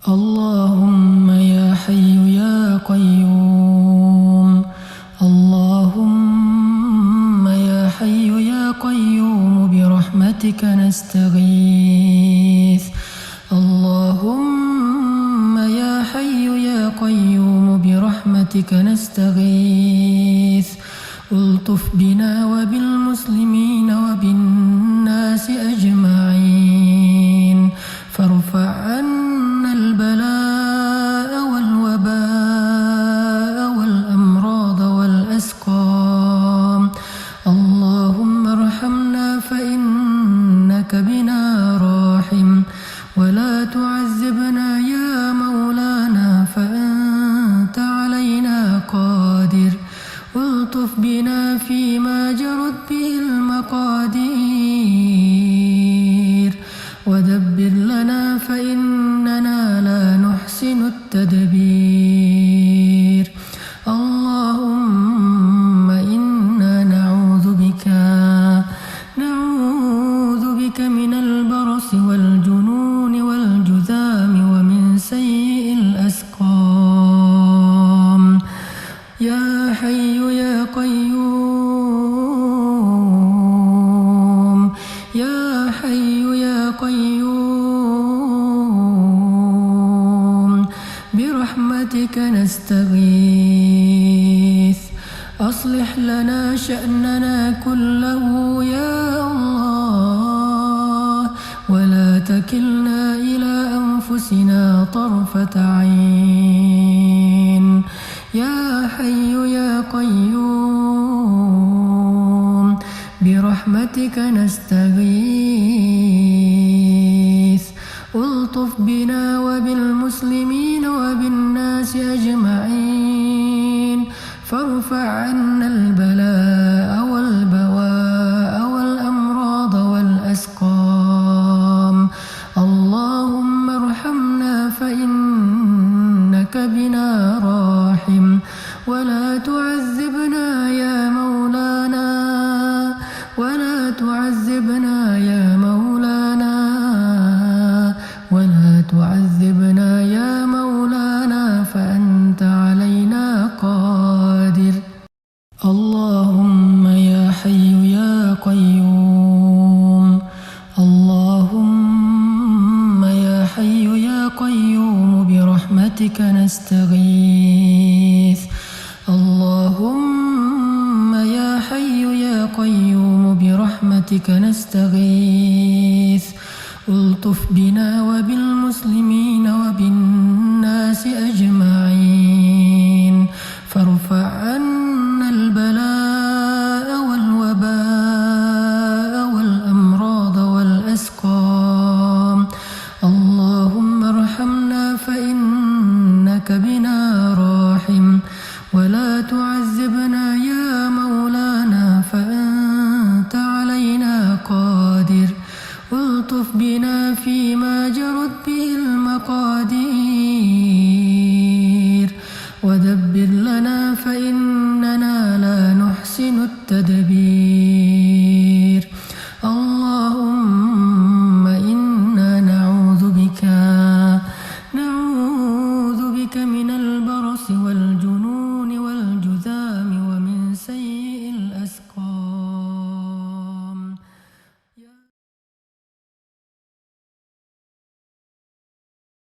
اللهم يا حي يا قيوم اللهم يا حي يا قيوم برحمتك نستغيث اللهم يا حي يا قيوم برحمتك نستغيث الطف بنا وبالمسلمين وبالناس أجمعين فارفع عنا البلاء والوباء والأمراض والأسقام اللهم ارحمنا فإنك بنا راحم ولا تعذبنا يا مولانا فأنت علينا قادر الطف بنا فيما جرت به المقادير ودبر لنا فإننا لا نحسن التدبير اللهم إنا نعوذ بك من البرص والجنون والجذام ومن سيء الأسقام يا حي يا قيوم يا حي يا قيوم برحمتك نستغيث أصلح لنا شأننا كله يا الله ولا تكلنا إلى أنفسنا طرفة عين يا حي يا قيوم برحمتك نستغيث الطف بنا وبالمسلمين وبالناس أجمعين فارفع عنا البلاء والبواء والأمراض والأسقام اللهم ارحمنا فإنك بنا راحم ولا تعذبنا يا مولانا ولا تعذبنا يا مولانا ولا تعذبنا يا مولانا فأنت علينا قادر اللهم يا حي يا قيوم اللهم يا حي يا قيوم برحمتك نستغيث اللهم يا حي يا قيوم برحمتك نستغيث الطف بنا وبالمسلمين وبالناس أجمعين فارفع عنا البلاء والوباء والأمراض والأسقام اللهم ارحمنا فإنك بنا راحم ولا تعذبنا يا مولانا فأنت علينا قادر الطف بنا فيما جرت به المقادير